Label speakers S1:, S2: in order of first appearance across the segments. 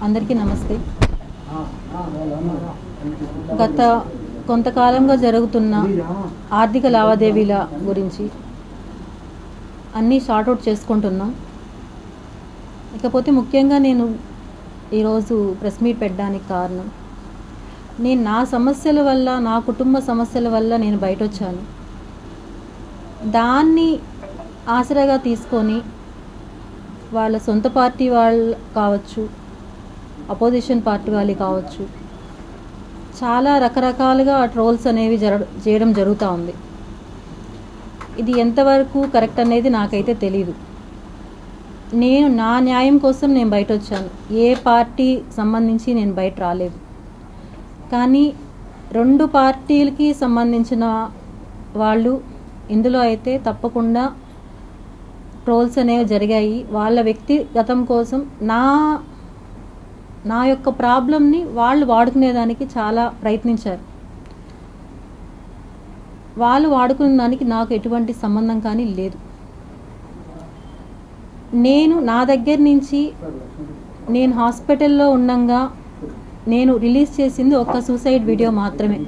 S1: అందరికీ నమస్తే. గత కొంతకాలంగా జరుగుతున్న ఆర్థిక లావాదేవీల గురించి అన్నీ సార్ట్అవుట్ చేసుకుంటున్నాం. ఇకపోతే ముఖ్యంగా నేను ఈరోజు ప్రెస్ మీట్ పెట్టడానికి కారణం, నేను నా సమస్యల వల్ల, నా కుటుంబ సమస్యల వల్ల నేను బయట వచ్చాను. దాన్ని ఆసరాగా తీసుకొని వాళ్ళ సొంత పార్టీ వాళ్ళు కావచ్చు, అపోజిషన్ పార్టీ వాళ్ళు కావచ్చు, చాలా రకరకాలుగా ట్రోల్స్ అనేవి చేయడం జరుగుతూ ఉంది. ఇది ఎంతవరకు కరెక్ట్ అనేది నాకైతే తెలీదు. నేను నా న్యాయం కోసం నేను బయట వచ్చాను. ఏ పార్టీ సంబంధించి నేను బయట రాలేదు. కానీ రెండు పార్టీలకి సంబంధించిన వాళ్ళు ఇందులో అయితే తప్పకుండా ట్రోల్స్ అనేవి జరిగాయి. వాళ్ళ వ్యక్తిగతం కోసం నా యొక్క ప్రాబ్లంని వాళ్ళు వాడుకునేదానికి చాలా ప్రయత్నించారు. వాళ్ళు వాడుకునే దానికి నాకు ఎటువంటి సంబంధం కానీ లేదు. నేను నా దగ్గర నుంచి నేను హాస్పిటల్లో ఉండగా నేను రిలీజ్ చేసింది ఒక సూసైడ్ వీడియో మాత్రమే.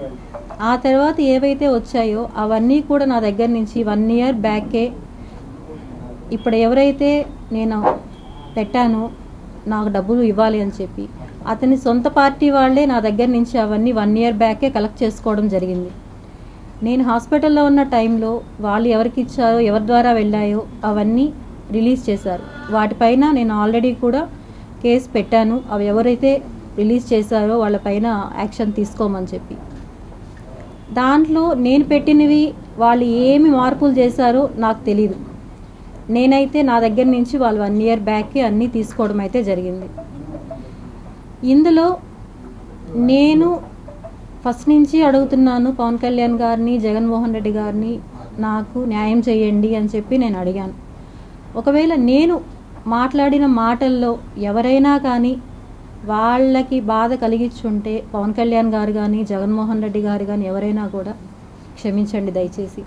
S1: ఆ తర్వాత ఏవైతే వచ్చాయో అవన్నీ కూడా నా దగ్గర నుంచి 1 year బ్యాకే. ఇప్పుడు ఎవరైతే నేను పెట్టానో నాకు డబ్బులు ఇవ్వాలి అని చెప్పి అతని సొంత పార్టీ వాళ్ళే నా దగ్గర నుంచి అవన్నీ 1 year బ్యాకే కలెక్ట్ చేసుకోవడం జరిగింది. నేను హాస్పిటల్లో ఉన్న టైంలో వాళ్ళు ఎవరికి ఇచ్చారో, ఎవరి ద్వారా వెళ్ళాయో అవన్నీ రిలీజ్ చేశారు. వాటిపైన నేను ఆల్రెడీ కూడా కేసు పెట్టాను. అవి ఎవరైతే రిలీజ్ చేశారో వాళ్ళపైన యాక్షన్ తీసుకోమని చెప్పి. దాంట్లో నేను పెట్టినవి వాళ్ళు ఏమి మార్పులు చేశారో నాకు తెలీదు. నేనైతే నా దగ్గర నుంచి వాళ్ళు 1 year బ్యాక్కి అన్నీ తీసుకోవడం అయితే జరిగింది. ఇందులో నేను ఫస్ట్ నుంచి అడుగుతున్నాను పవన్ కళ్యాణ్ గారిని, జగన్మోహన్ రెడ్డి గారిని, నాకు న్యాయం చేయండి అని చెప్పి నేను అడిగాను. ఒకవేళ నేను మాట్లాడిన మాటల్లో ఎవరైనా కానీ వాళ్ళకి బాధ కలిగించుంటే పవన్ కళ్యాణ్ గారు కానీ, జగన్మోహన్ రెడ్డి గారు కానీ ఎవరైనా కూడా క్షమించండి దయచేసి.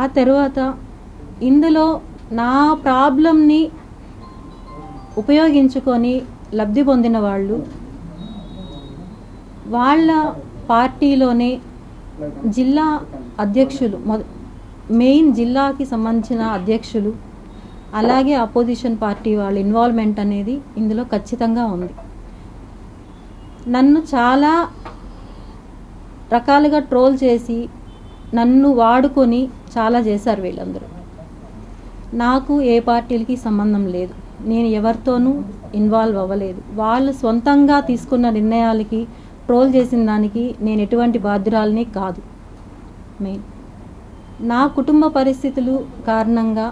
S1: ఆ తర్వాత ఇందులో నా ప్రాబ్లంని ఉపయోగించుకొని లబ్ధి పొందిన వాళ్ళు వాళ్ళ పార్టీలోనే జిల్లా అధ్యక్షులు, మెయిన్ జిల్లాకి సంబంధించిన అధ్యక్షులు, అలాగే అపోజిషన్ పార్టీ వాళ్ళ ఇన్వాల్వ్మెంట్ అనేది ఇందులో ఖచ్చితంగా ఉంది. నన్ను చాలా రకాలుగా ట్రోల్ చేసి నన్ను వాడుకొని చాలా చేశారు వీళ్ళందరూ. నాకు ఏ పార్టీలకి సంబంధం లేదు. నేను ఎవరితోనూ ఇన్వాల్వ్ అవ్వలేదు. వాళ్ళు సొంతంగా తీసుకున్న నిర్ణయాలకి ట్రోల్ చేసిన దానికి నేను ఎటువంటి బాధ్యురాలని కాదు. మెయిన్ నా కుటుంబ పరిస్థితులు కారణంగా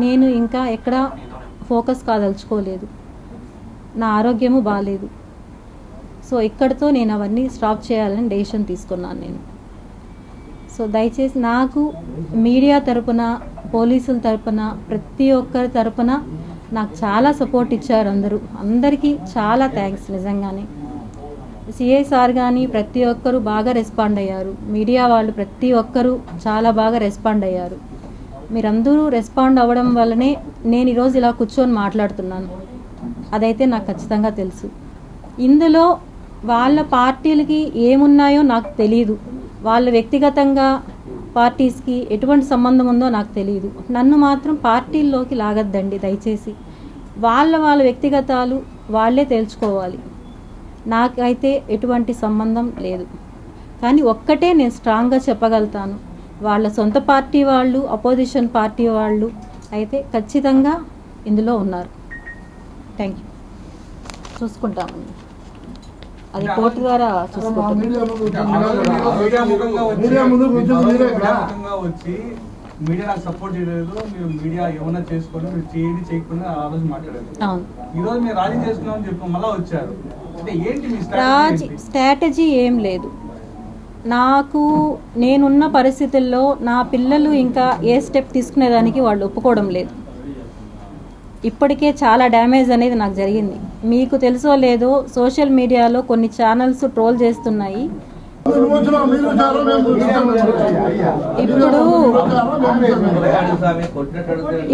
S1: నేను ఇంకా ఎక్కడా ఫోకస్ కాదలుచుకోలేదు. నా ఆరోగ్యము బాగాలేదు. సో ఇక్కడితో నేను అవన్నీ స్టాప్ చేయాలని డెసిషన్ తీసుకున్నాను నేను. సో దయచేసి నాకు మీడియా తరపున, పోలీసుల తరపున, ప్రతి ఒక్కరి తరపున నాకు చాలా సపోర్ట్ ఇచ్చారు అందరూ. అందరికీ చాలా థ్యాంక్స్ నిజంగానే. సిఐ సార్ కానీ ప్రతి ఒక్కరూ బాగా రెస్పాండ్ అయ్యారు. మీడియా వాళ్ళు ప్రతి ఒక్కరూ చాలా బాగా రెస్పాండ్ అయ్యారు. మీరందరూ రెస్పాండ్ అవ్వడం వల్లనే నేను ఈరోజు ఇలా కూర్చొని మాట్లాడుతున్నాను. అదైతే నాకు ఖచ్చితంగా తెలుసు. ఇందులో వాళ్ళ పార్టీలకి ఏమున్నాయో నాకు తెలియదు. వాళ్ళ వ్యక్తిగతంగా పార్టీస్కి ఎటువంటి సంబంధం ఉందో నాకు తెలియదు. నన్ను మాత్రం పార్టీల్లోకి లాగద్దండి దయచేసి. వాళ్ళ వ్యక్తిగతాలు వాళ్ళే తేల్చుకోవాలి. నాకైతే ఎటువంటి సంబంధం లేదు. కానీ ఒక్కటే నేను స్ట్రాంగ్గా చెప్పగలుగుతాను, వాళ్ళ సొంత పార్టీ వాళ్ళు, అపోజిషన్ పార్టీ వాళ్ళు అయితే ఖచ్చితంగా ఇందులో ఉన్నారు. Thank you. చూసుకుంటామండి, అది కోర్టు ద్వారా చూసుకుంటాం.
S2: మీడియా నాకు సపోర్ట్ చేయలేదు, మీరు మీడియా ఏమన్నా చేసుకొని మీరు చేయండి చేయకుండా ఆ రోజు మాట్లాడారు.
S1: అవును,
S2: ఈరోజు మీరు రాజీ చేసుకున్నామని చెప్పి మళ్ళీ వచ్చారు. అంటే ఏంటి మీ
S1: స్ట్రాటజీ? ఏం లేదు. నాకు నేనున్న పరిస్థితుల్లో నా పిల్లలు ఇంకా ఏ స్టెప్ తీసుకునేదానికి వాళ్ళు ఒప్పుకోవడం లేదు. ఇప్పటికే చాలా డ్యామేజ్ అనేది నాకు జరిగింది. మీకు తెలుసో లేదో, సోషల్ మీడియాలో కొన్ని ఛానల్స్ ట్రోల్ చేస్తున్నాయి.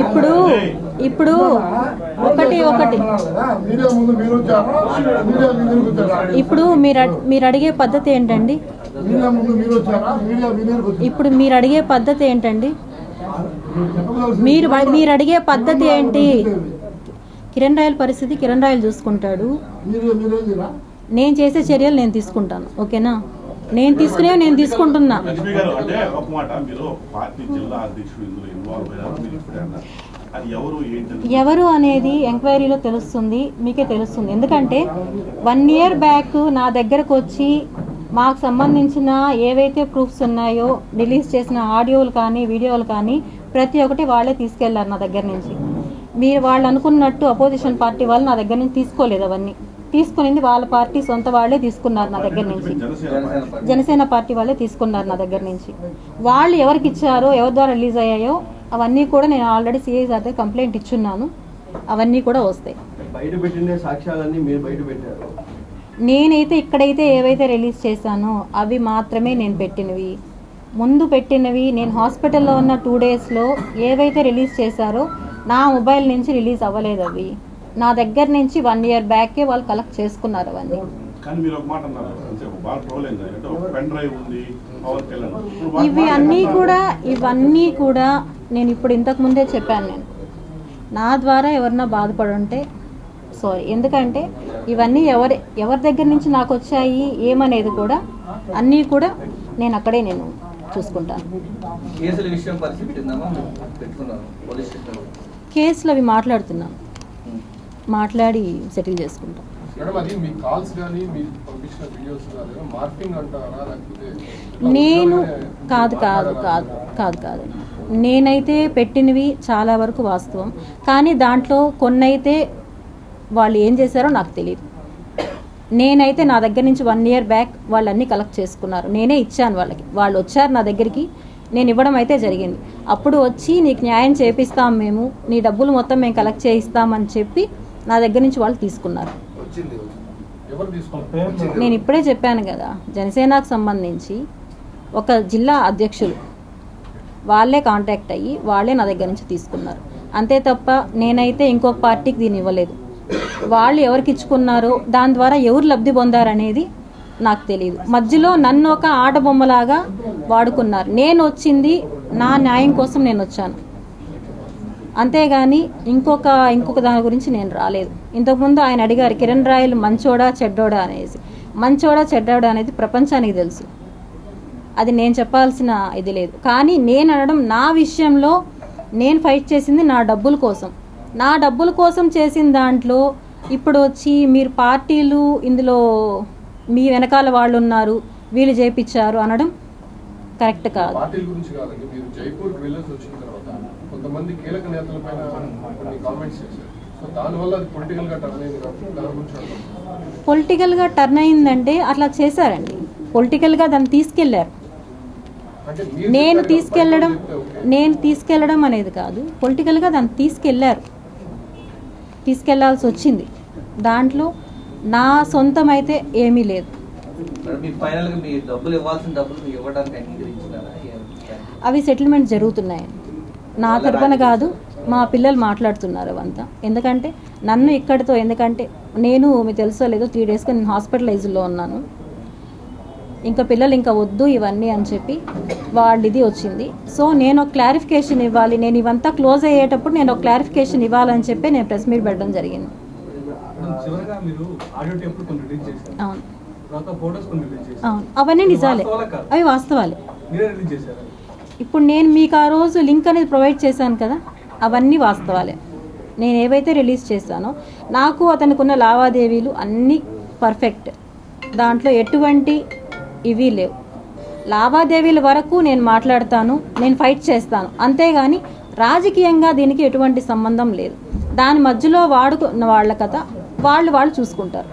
S1: ఇప్పుడు ఇప్పుడు ఒకటి ఇప్పుడు మీరు అడిగే పద్ధతి ఏంటండి? ఇప్పుడు మీరు అడిగే పద్ధతి ఏంటండి? మీరు అడిగే పద్ధతి ఏంటి? కిరణ్ రాయల్ పరిస్థితి కిరణ్ రాయల్ చూసుకుంటాడు. నేను చేసే చర్యలు నేను తీసుకుంటాను. ఓకేనా? నేను తీసుకుంటున్నా. ఎవరు అనేది ఎంక్వైరీలో తెలుస్తుంది, మీకే తెలుస్తుంది. ఎందుకంటే 1 year బ్యాక్ నా దగ్గరకు వచ్చి మాకు సంబంధించిన ఏవైతే ప్రూఫ్స్ ఉన్నాయో రిలీజ్ చేసిన ఆడియోలు కానీ వీడియోలు కానీ ప్రతి ఒక్కటి వాళ్ళే తీసుకెళ్లారు నా దగ్గర నుంచి. మీరు వాళ్ళు అనుకున్నట్టు అపోజిషన్ పార్టీ వాళ్ళు నా దగ్గర నుంచి తీసుకోలేదు. అవన్నీ తీసుకునింది వాళ్ళ పార్టీ సొంత వాళ్ళే తీసుకున్నారు నా దగ్గర నుంచి. జనసేన పార్టీ వాళ్ళే తీసుకున్నారు నా దగ్గర నుంచి. వాళ్ళు ఎవరికి ఇచ్చారో, ఎవరి ద్వారా రిలీజ్ అయ్యాయో అవన్నీ కూడా నేను ఆల్రెడీ సిఐ సార్ దగ్గర కంప్లైంట్ ఇచ్చున్నాను. అవన్నీ కూడా వస్తాయి. నేనైతే ఇక్కడైతే ఏవైతే రిలీజ్ చేశానో అవి మాత్రమే నేను పెట్టినవి. ముందు పెట్టినవి నేను హాస్పిటల్లో ఉన్న 2 daysలో ఏవైతే రిలీజ్ చేశారో నా మొబైల్ నుంచి రిలీజ్ అవ్వలేదు. అవి నా దగ్గర నుంచి 1 year బ్యాకే వాళ్ళు కలెక్ట్ చేసుకున్నారు అవన్నీ. ఇవన్నీ కూడా నేను ఇప్పుడు ఇంతకు ముందే చెప్పాను. నేను నా ద్వారా ఎవరన్నా బాధపడి ఉంటే సారీ. ఎందుకంటే ఇవన్నీ ఎవరి దగ్గర నుంచి నాకు వచ్చాయి ఏమనేది కూడా అన్నీ కూడా నేను అక్కడే నేను చూసుకుంటాను. కేసులు అవి మాట్లాడుతున్నాం, మాట్లాడి సెటిల్ చేసుకుంటాం. నేను కాదు నేనైతే పెట్టినవి చాలా వరకు వాస్తవం. కానీ దాంట్లో కొన్నైతే వాళ్ళు ఏం చేశారో నాకు తెలియదు. నేనైతే నా దగ్గర నుంచి 1 year బ్యాక్ వాళ్ళన్నీ కలెక్ట్ చేసుకున్నారు. నేనే ఇచ్చాను వాళ్ళకి. వాళ్ళు వచ్చారు నా దగ్గరికి, నేను ఇవ్వడం అయితే జరిగింది. అప్పుడు వచ్చి నీకు న్యాయం చేపిస్తాం, మేము నీ డబ్బులు మొత్తం మేము కలెక్ట్ చేయిస్తామని చెప్పి నా దగ్గర నుంచి వాళ్ళు తీసుకున్నారు. నేను ఇప్పుడే చెప్పాను కదా, జనసేనకు సంబంధించి ఒక జిల్లా అధ్యక్షులు వాళ్ళే కాంటాక్ట్ అయ్యి వాళ్ళే నా దగ్గర నుంచి తీసుకున్నారు. అంతే తప్ప నేనైతే ఇంకొక పార్టీకి దీన్ని ఇవ్వలేదు. వాళ్ళు ఎవరికి ఇచ్చుకున్నారో దాని ద్వారా ఎవరు లబ్ధి పొందారనేది నాకు తెలియదు. మధ్యలో నన్ను ఒక ఆట బొమ్మలాగా వాడుకున్నారు. నేను వచ్చింది నా న్యాయం కోసం నేను వచ్చాను, అంతేగాని ఇంకొక దాని గురించి నేను రాలేదు. ఇంతకుముందు ఆయన అడిగారు కిరణ్ రాయల్ మంచోడా చెడ్డోడా అనేసి. మంచోడా చెడ్డోడా అనేది ప్రపంచానికి తెలుసు, అది నేను చెప్పాల్సిన ఇది లేదు. కానీ నేను అనడం, నా విషయంలో నేను ఫైట్ చేసింది నా డబ్బుల కోసం. నా డబ్బుల కోసం చేసిన దాంట్లో ఇప్పుడు వచ్చి మీరు పార్టీలు ఇందులో మీ వెనకాల వాళ్ళు ఉన్నారు, వీళ్ళు చేపించారు అనడం కరెక్ట్ కాదు. పొలిటికల్గా టర్న్ అయిందంటే అట్లా చేశారండి. పొలిటికల్గా దాన్ని తీసుకెళ్లారు. నేను తీసుకెళ్లడం అనేది కాదు, పొలిటికల్గా దాన్ని తీసుకెళ్లాల్సి వచ్చింది. దాంట్లో నా సొంతం అయితే ఏమీ లేదు. అవి సెటిల్మెంట్ జరుగుతున్నాయి. నా తరపున కాదు, మా పిల్లలు మాట్లాడుతున్నారు అవంతా. ఎందుకంటే నన్ను ఇక్కడితో, ఎందుకంటే నేను మీకు తెలుసో లేదో 3 daysగా నేను హాస్పిటలైజ్లో ఉన్నాను. ఇంకా పిల్లలు ఇంకా వద్దు ఇవన్నీ అని చెప్పి వాళ్ళు ఇది వచ్చింది. సో నేను ఒక క్లారిఫికేషన్ ఇవ్వాలి, నేను ఇవంతా క్లోజ్ అయ్యేటప్పుడు నేను ఒక క్లారిఫికేషన్ ఇవ్వాలని చెప్పి నేను ప్రెస్ మీట్ పెట్టడం జరిగింది. అవును, అవన్నీ నిజాలే, అవి వాస్తవాలే. ఇప్పుడు నేను మీకు ఆ రోజు లింక్ అనేది ప్రొవైడ్ చేశాను కదా, అవన్నీ వాస్తవాలే. నేను ఏవైతే రిలీజ్ చేశానో నాకు అతనికి ఉన్న లావాదేవీలు అన్నీ పర్ఫెక్ట్, దాంట్లో ఎటువంటి ఇవి లేవు. లావాదేవీల వరకు నేను మాట్లాడతాను, నేను ఫైట్ చేస్తాను, అంతేగాని రాజకీయంగా దీనికి ఎటువంటి సంబంధం లేదు. దాని మధ్యలో వాడుకున్న వాళ్ళ కథ వాళ్ళు చూసుకుంటారు,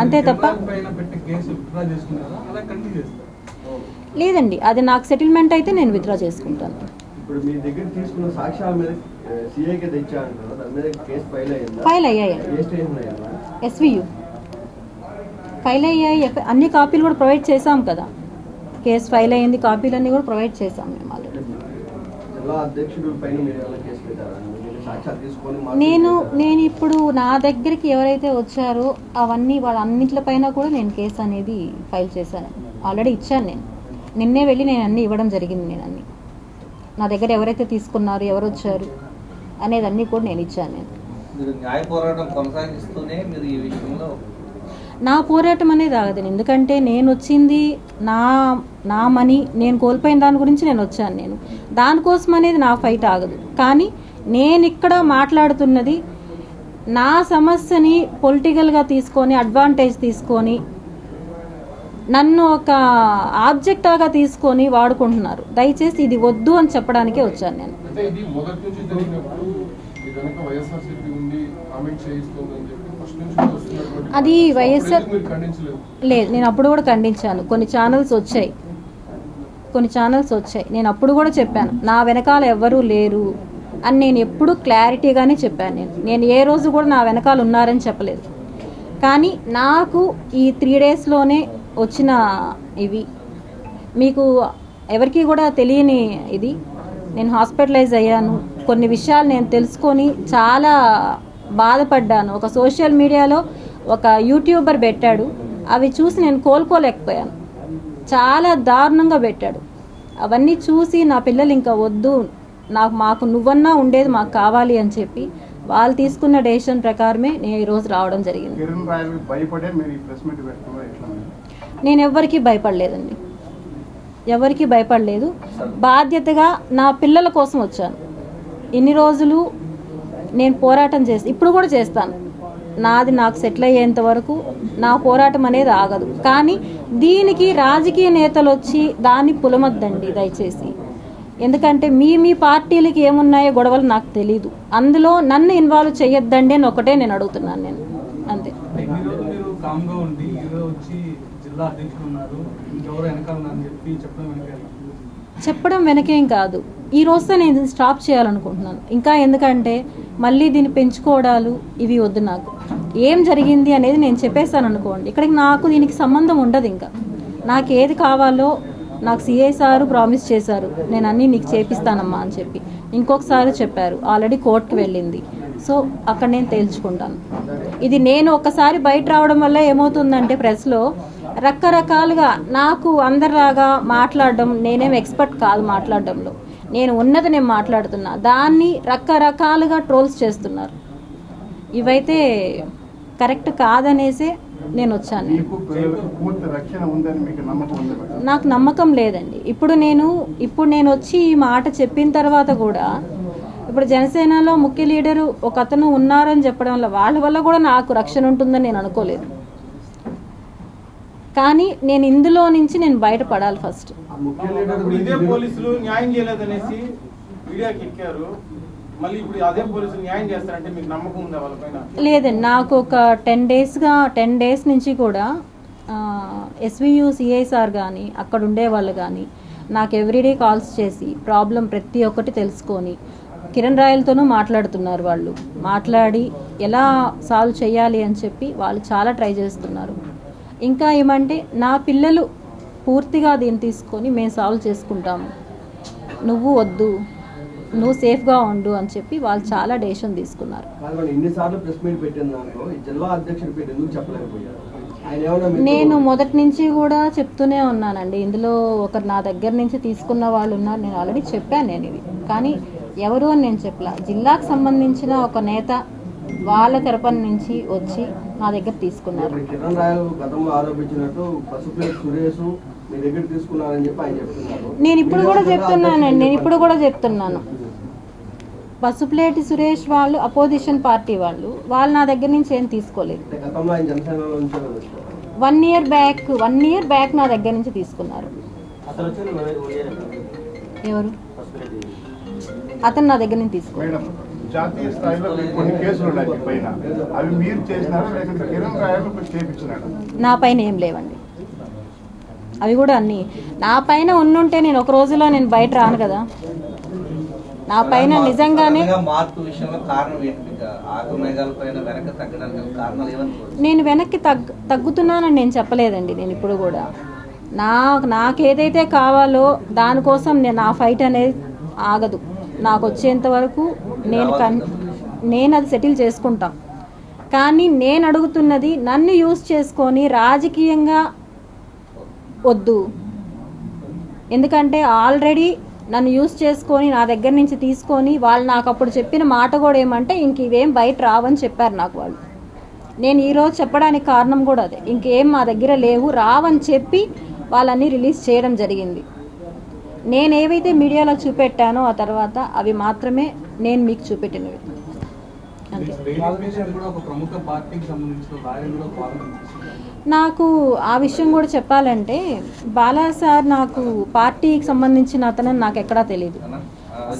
S1: అంతే తప్ప లేదండి. అది నాకు సెటిల్మెంట్ అయితే నేను విత్డ్రా చేసుకుంటాను. ఫైల్ అయ్యాయి. SVU ఫైల్ అయ్యాయి, అన్ని కాపీలు కూడా ప్రొవైడ్ చేశాం కదా. కేసు ఫైల్ అయ్యింది, కాపీలన్నీ కూడా ప్రొవైడ్ చేశాం మేము ఆల్రెడీ. నేను ఇప్పుడు నా దగ్గరికి ఎవరైతే వచ్చారో అవన్నీ వాళ్ళన్నింటిపైన కూడా నేను కేసు అనేది ఫైల్ చేశాను, ఆల్రెడీ ఇచ్చాను. నేను నిన్నే వెళ్ళి నేను అన్నీ ఇవ్వడం జరిగింది. నేను అన్నీ నా దగ్గర ఎవరైతే తీసుకున్నారు, ఎవరు వచ్చారు అనేది అన్నీ కూడా నేను ఇచ్చాను.
S3: న్యాయ పోరాటం కొనసాగిస్తూనే మీరు ఈ విషయంలో
S1: నా పోరాటం అనేది ఆగదండి. ఎందుకంటే నేను వచ్చింది నా మనీ నేను కోల్పోయిన దాని గురించి నేను వచ్చాను. నేను దానికోసం అనేది నా ఫైట్ ఆగదు. కానీ నేను ఇక్కడ మాట్లాడుతున్నది నా సమస్యని పొలిటికల్గా తీసుకొని అడ్వాంటేజ్ తీసుకొని నన్ను ఒక ఆబ్జెక్టాగా తీసుకొని వాడుకుంటున్నారు. దయచేసి ఇది వద్దు అని చెప్పడానికే వచ్చాను నేను. అది వైఎస్ఆర్ లేదు, నేను అప్పుడు కూడా ఖండించాను. కొన్ని ఛానల్స్ వచ్చాయి, నేను అప్పుడు కూడా చెప్పాను నా వెనకాల ఎవ్వరూ లేరు అని. నేను ఎప్పుడు క్లారిటీగానే చెప్పాను. నేను ఏ రోజు కూడా నా వెనకాల ఉన్నారని చెప్పలేదు. కానీ నాకు ఈ 3 డేస్లోనే వచ్చిన ఇవి మీకు ఎవరికి కూడా తెలియని ఇది. నేను హాస్పిటలైజ్ అయ్యాను, కొన్ని విషయాలు నేను తెలుసుకొని చాలా బాధపడ్డాను. ఒక సోషల్ మీడియాలో ఒక యూట్యూబర్ పెట్టాడు, అవి చూసి నేను కోలుకోలేకపోయాను. చాలా దారుణంగా పెట్టాడు. అవన్నీ చూసి నా పిల్లలు ఇంకా వద్దు, మాకు నువ్వన్నా ఉండేది మాకు కావాలి అని చెప్పి వాళ్ళు తీసుకున్న డెసిషన్ ప్రకారమే నేను ఈరోజు రావడం జరిగింది. నేను ఎవరికి భయపడలేదండి, ఎవరికి భయపడలేదు. బాధ్యతగా నా పిల్లల కోసం వచ్చాను. ఇన్ని రోజులు నేను పోరాటం చేసి ఇప్పుడు కూడా చేస్తాను. నాది నాకు సెటిల్ అయ్యేంత వరకు నా పోరాటం అనేది ఆగదు. కానీ దీనికి రాజకీయ నేతలు వచ్చి దాన్ని పులమద్దండి దయచేసి. ఎందుకంటే మీ పార్టీలకి ఏమున్నాయో గొడవలు నాకు తెలీదు. అందులో నన్ను ఇన్వాల్వ్ చేయొద్దండి అని ఒకటే నేను అడుగుతున్నాను. నేను అంతే. చెప్పడం వెనకేం కాదు, ఈ రోజుతో నేను స్టాప్ చేయాలనుకుంటున్నాను. ఇంకా ఎందుకంటే మళ్ళీ దీన్ని పెంచుకోవడాలు ఇవి వద్దు. నాకు ఏం జరిగింది అనేది నేను చెప్పేస్తాను అనుకోండి, ఇక్కడికి నాకు దీనికి సంబంధం ఉండదు. ఇంకా నాకు ఏది కావాలో నాకు సిఐ సారు ప్రామిస్ చేశారు, నేను అన్నీ నీకు చేపిస్తానమ్మా అని చెప్పి. ఇంకొకసారి చెప్పారు, ఆల్రెడీ కోర్టుకు వెళ్ళింది. సో అక్కడ నేను తేల్చుకుంటాను. ఇది నేను ఒక్కసారి బయట రావడం వల్ల ఏమవుతుందంటే ప్రెస్లో రకరకాలుగా నాకు అందరిలాగా మాట్లాడడం, నేనేం ఎక్స్పర్ట్ కాదు మాట్లాడడంలో. నేను ఉన్నది నేను మాట్లాడుతున్నా, దాన్ని రకరకాలుగా ట్రోల్స్ చేస్తున్నారు. ఇవైతే కరెక్ట్ కాదనేసే నేను వచ్చాను. నాకు నమ్మకం లేదండి. ఇప్పుడు నేను వచ్చి ఈ మాట చెప్పిన తర్వాత కూడా ఇప్పుడు జనసేనలో ముఖ్య లీడరు ఒక అతను ఉన్నారని చెప్పడం వల్ల వాళ్ళ వల్ల కూడా నాకు రక్షణ ఉంటుందని నేను అనుకోలేదు. కానీ నేను ఇందులో నుంచి నేను బయటపడాలి ఫస్ట్.
S4: పోలీసులు న్యాయం చేయలేదనేసి మీడియాకి ఎక్కారు, మళ్ళీ ఇప్పుడు అదే పోలీసులు న్యాయం చేస్తారంటే మీకు నమ్మకం ఉందా వాళ్ళపైన?
S1: లేదండి, నాకు ఒక 10 డేస్ నుంచి కూడా ఎస్వియు సిఐ సార్ కానీ అక్కడ ఉండేవాళ్ళు కానీ నాకు ఎవ్రీడే కాల్స్ చేసి ప్రాబ్లం ప్రతి ఒక్కటి తెలుసుకొని కిరణ్ రాయలతోనూ మాట్లాడుతున్నారు. వాళ్ళు మాట్లాడి ఎలా సాల్వ్ చేయాలి అని చెప్పి వాళ్ళు చాలా ట్రై చేస్తున్నారు. ఇంకా ఏమంటే నా పిల్లలు పూర్తిగా దీన్ని తీసుకొని మేము సాల్వ్ చేసుకుంటాము, నువ్వు వద్దు, నువ్వు సేఫ్గా ఉండు అని చెప్పి వాళ్ళు చాలా డెసిషన్ తీసుకున్నారు. నేను మొదటి నుంచి కూడా చెప్తూనే ఉన్నానండి. ఇందులో ఒకరు నా దగ్గర నుంచి తీసుకున్న వాళ్ళు ఉన్నారు, నేను ఆల్రెడీ చెప్పాను నేను ఇది. కానీ ఎవరు అని నేను చెప్పలా. జిల్లాకు సంబంధించిన ఒక నేత వాళ్ళ తరపున నుంచి వచ్చి నా దగ్గర తీసుకున్నారు. నేను ఇప్పుడు కూడా చెప్తున్నాను, పసుపులేటి సురేష్ వాళ్ళు అపోజిషన్ పార్టీ వాళ్ళు నా దగ్గర నుంచి ఏం తీసుకోలేదు. 1 ఇయర్ బ్యాక్ నా దగ్గర నుంచి తీసుకున్నారు. ఎవరు అతను నా దగ్గర నుంచి తీసుకున్నారు.
S5: జాతీయ స్థాయిలో కొన్ని కేసులు ఉన్నాయి మీ పైన, అవి మీరు చేసినారా లేకపోతే కిరణ్ రాయలు చేయించినాడా?
S1: నా పైన ఏం లేవండి. అవి కూడా అన్నీ నా పైన ఉండుంటే నేను ఒక రోజులో నేను బయట రాను కదా. నా పైన నిజంగానే
S3: మార్పు విషయంలో కారణం ఏంటి? మీకు ఆగమేఘాల పైన వెనక తగ్గడానికి కారణాలు ఏమనుకోవచ్చు?
S1: నేను వెనక్కి తగ్గుతున్నానని నేను చెప్పలేదండి. నేను ఇప్పుడు కూడా నాకేదైతే కావాలో దానికోసం నేను ఆ ఫైట్ అనేది ఆగదు. నాకు వచ్చేంత వరకు నేను అది సెటిల్ చేసుకుంటాం. కానీ నేను అడుగుతున్నది నన్ను యూజ్ చేసుకొని రాజకీయంగా వద్దు. ఎందుకంటే ఆల్రెడీ నన్ను యూజ్ చేసుకొని నా దగ్గర నుంచి తీసుకొని వాళ్ళు నాకు అప్పుడు చెప్పిన మాట కూడా ఏమంటే ఇంక ఇవేం బయట రావని చెప్పారు నాకు వాళ్ళు. నేను ఈరోజు చెప్పడానికి కారణం కూడా అదే. ఇంకేం మా దగ్గర లేవు రావని చెప్పి వాళ్ళని రిలీజ్ చేయడం జరిగింది. నేను ఏవైతే మీడియాలో చూపెట్టానో ఆ తర్వాత అవి మాత్రమే నేను మీకు చూపెట్టినవి. అంతే. నాకు ఆ విషయం కూడా చెప్పాలంటే బాలా సార్ నాకు పార్టీకి సంబంధించిన అతనని నాకు ఎక్కడా తెలియదు.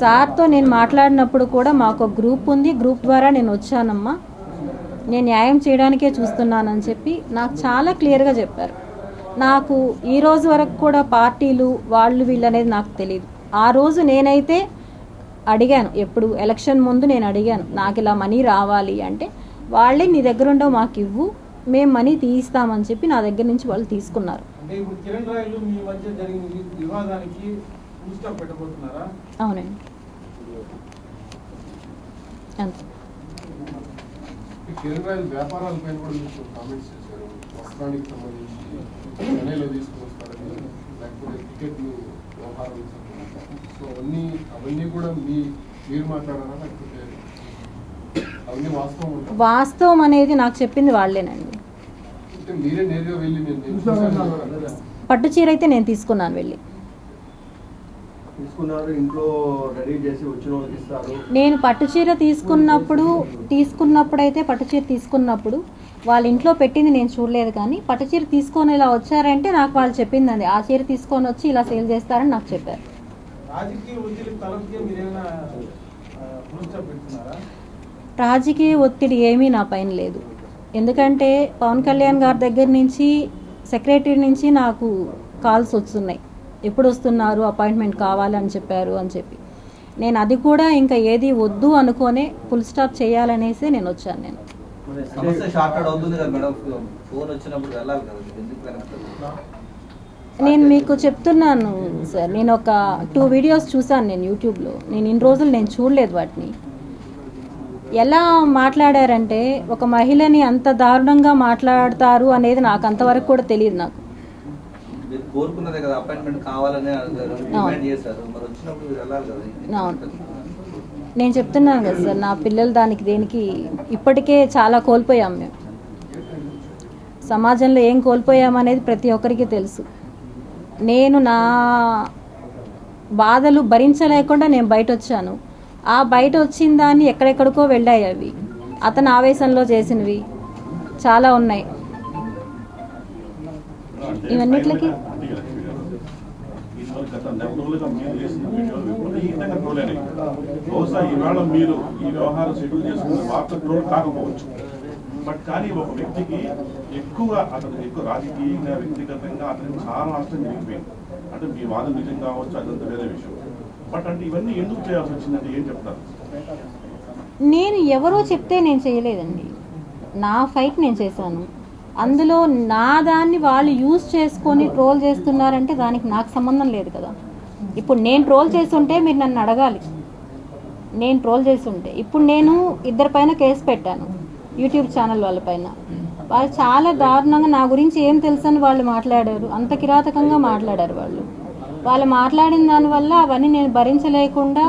S1: సార్తో నేను మాట్లాడినప్పుడు కూడా మాకు ఒక గ్రూప్ ఉంది, గ్రూప్ ద్వారా నేను వచ్చానమ్మా, నేను న్యాయం చేయడానికే చూస్తున్నానని చెప్పి నాకు చాలా క్లియర్గా చెప్పారు. నాకు ఈ రోజు వరకు కూడా పార్టీలు వాళ్ళు వీళ్ళు అనేది నాకు తెలియదు. ఆ రోజు నేనైతే అడిగాను, ఎప్పుడు ఎలక్షన్ ముందు నేను అడిగాను నాకు ఇలా మనీ రావాలి అంటే వాళ్ళే నీ దగ్గర ఉండవు మాకు ఇవ్వు, మేము మనీ తీయిస్తామని చెప్పి నా దగ్గర నుంచి వాళ్ళు తీసుకున్నారు. అవునండి, అంతే.
S6: కిరణ్ రాయల్ వ్యాపారాలపైన కూడా మీకు కామెంట్స్ చేశారు. వస్త్రానికి సంబంధించి చెన్నైలో తీసుకుని వస్తారని, లేకపోతే టికెట్లు వ్యవహారాలకు సంబంధించి. సో అవన్నీ కూడా మీరు మాట్లాడారా, లేకపోతే అవన్నీ వాస్తవం ఉంటారు?
S1: వాస్తవం అనేది నాకు చెప్పింది వాళ్ళేనండి.
S6: మీరే నేరుగా వెళ్ళి
S1: పట్టు చీర అయితే నేను తీసుకున్నాను, వెళ్ళి
S7: తీసుకున్నారు, ఇంట్లో రెడీ చేసి వచ్చిన వాళ్ళకి ఇస్తారు.
S1: నేను పట్టు చీర తీసుకున్నప్పుడు పట్టు చీర తీసుకున్నప్పుడు వాళ్ళ ఇంట్లో పెట్టింది నేను చూడలేదు. కానీ పట్టు చీర తీసుకొని ఇలా వచ్చారంటే నాకు వాళ్ళు చెప్పింది అది, ఆ చీర తీసుకొని వచ్చి ఇలా సేల్ చేస్తారని నాకు చెప్పారు. రాజకీయ ఒత్తిడి ఏమీ నా పైన లేదు. ఎందుకంటే పవన్ కళ్యాణ్ గారి దగ్గర నుంచి, సెక్రటరీ నుంచి నాకు కాల్స్ వస్తున్నాయి, ఎప్పుడు వస్తున్నారు, అపాయింట్మెంట్ కావాలని చెప్పారు అని చెప్పి. నేను అది కూడా ఇంకా ఏది వద్దు అనుకోనే ఫుల్ స్టాప్ చేయాలనేసి నేను వచ్చాను. నేను నేను మీకు చెప్తున్నాను సార్, నేను ఒక 2 వీడియోస్ చూసాను నేను యూట్యూబ్లో. నేను ఇన్ని రోజులు నేను చూడలేదు వాటిని. ఎలా మాట్లాడారంటే ఒక మహిళని అంత దారుణంగా మాట్లాడతారు అనేది నాకు అంతవరకు కూడా తెలియదు. నాకు
S3: కోరుకున్నదే కదా, అపాయింట్మెంట్ కావాలని డిమాండ్ చేశారు, మరి వచ్చినప్పుడు వెళ్ళాలి కదా.
S1: అవును, నేను చెప్తున్నాను కదా సార్, నా పిల్లలు దేనికి ఇప్పటికే చాలా కోల్పోయాం మేము. సమాజంలో ఏం కోల్పోయామనేది ప్రతి ఒక్కరికి తెలుసు. నేను నా బాధలు భరించలేకుండా నేను బయట వచ్చాను. ఆ బయట వచ్చిన దాన్ని ఎక్కడెక్కడికో వెళ్ళాయి అవి. అతను ఆవేశంలో చేసినవి చాలా ఉన్నాయి. ఇవన్నిట్లకి
S8: బహుశా ఈవేళ మీరు ఈ వ్యవహారం షెడ్యూల్ చేసుకున్న వార్త ట్రోల్ కాకపోవచ్చు, బట్ కానీ ఒక వ్యక్తికి ఎక్కువ రాజకీయంగా వ్యక్తిగతంగా అతనికి చాలా నష్టం జరిగిపోయింది. అంటే మీ వాదన నిజం కావచ్చు, అదంతా వేరే విషయం. బట్ అంటే ఇవన్నీ ఎందుకు చేయాల్సి వచ్చిందంటే ఏం చెప్తారు?
S1: నేను ఎవరో చెప్తే నేను చేయలేదండి, నా ఫైట్ నేను చేశాను. అందులో నా దాన్ని వాళ్ళు యూజ్ చేసుకొని ట్రోల్ చేస్తున్నారంటే దానికి నాకు సంబంధం లేదు కదా. ఇప్పుడు నేను ట్రోల్ చేస్తుంటే మీరు నన్ను అడగాలి, నేను ట్రోల్ చేస్తుంటే. ఇప్పుడు నేను 2 పైన కేసు పెట్టాను, యూట్యూబ్ ఛానల్ వాళ్ళపైన. వాళ్ళు చాలా దారుణంగా నా గురించి ఏం తెలుసని వాళ్ళు మాట్లాడారు, అంత కిరాతకంగా మాట్లాడారు వాళ్ళు మాట్లాడిన దానివల్ల అవన్నీ నేను భరించలేకుండా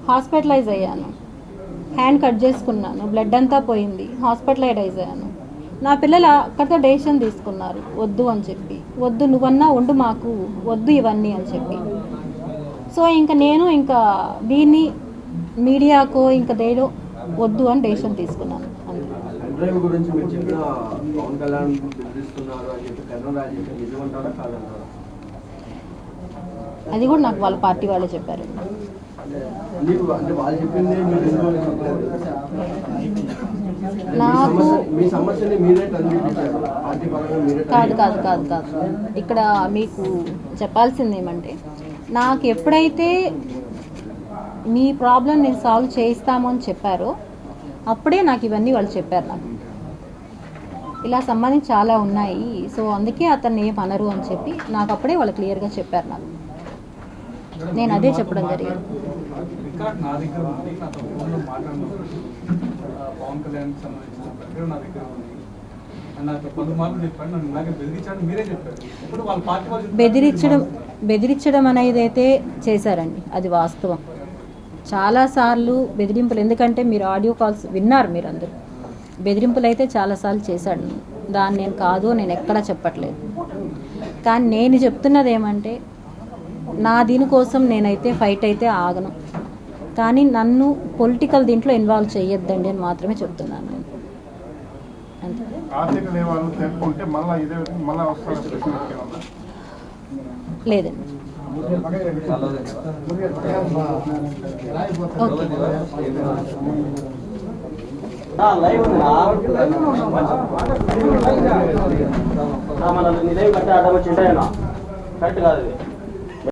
S1: హాస్పిటలైజ్ అయ్యాను. హ్యాండ్ కట్ చేసుకున్నాను, బ్లడ్ అంతా పోయింది, హాస్పిటలైజ్ అయ్యాను. నా పిల్లలు అక్కడితో డెసిషన్ తీసుకున్నారు వద్దు అని చెప్పి, వద్దు నువ్వన్నా ఉండు మాకు వద్దు ఇవన్నీ అని చెప్పి. సో నేను దీన్ని మీడియాకో దేలో వద్దు అని డెసిషన్ తీసుకున్నాను.
S7: డ్రైవ్ గురించి మీరు చెప్పిన పవన్ కళ్యాణ్ బెదిరిస్తున్నారు అని చెప్పి కర్ణరాజు నిజమంటారా కాదంటారా?
S1: అది కూడా నాకు వాళ్ళ పార్టీ వాళ్ళే చెప్పారు.
S7: అంటే వాళ్ళు చెప్పింది
S1: నాకు
S7: మీ సమస్యని మీరే పార్టీ పరంగా మీరే
S1: కాదు. ఇక్కడ మీకు చెప్పాల్సింది ఏమంటే, నాకు ఎప్పుడైతే మీ ప్రాబ్లం నేను సాల్వ్ చేయిస్తాము అని చెప్పారో అప్పుడే నాకు ఇవన్నీ వాళ్ళు చెప్పారు. నాకు ఇలా సంబంధించి చాలా ఉన్నాయి, సో అందుకే అతన్ని ఏం అనరు అని చెప్పి నాకు అప్పుడే వాళ్ళు క్లియర్గా చెప్పారు. నాకు నేను అదే చెప్పడం జరిగింది.
S2: రికార్డ్ నా దగ్గర ఉంది, నాతో ఫోన్లో మాట్లాడినప్పుడు పవన్ కళ్యాణ్కి సంబంధించిన దగ్గర నా దగ్గర ఉంది అని నాతో 10 మార్లు చెప్పాడు. నన్ను ఇలాగే బెదిరించాడు, మీరే చెప్పారు. ఇప్పుడు వాళ్ళ పార్టీ వాళ్ళు
S1: బెదిరించడం అనేది అయితే చేశారండి, అది వాస్తవం. చాలాసార్లు బెదిరింపులు, ఎందుకంటే మీరు ఆడియో కాల్స్ విన్నారు, మీరు అందరూ బెదిరింపులు అయితే చాలాసార్లు చేశాడు. దాన్ని నేను కాదు, నేను ఎక్కడా చెప్పట్లేదు. కానీ నేను చెప్తున్నది ఏమంటే నా దీనికోసం నేనైతే ఫైట్ అయితే ఆగను, కానీ నన్ను పొలిటికల్ దీంట్లో ఇన్వాల్వ్ చేయొద్దండి అని మాత్రమే చెప్తున్నాను నేను. అంతే.
S5: ఆర్థిక నియమాలు తెలుపుకుంటే మళ్ళీ వస్తారు
S1: లేదండి.
S9: మన నిలయం కట్టే అడ్డం వచ్చింటాయన కరెక్ట్ కాదు.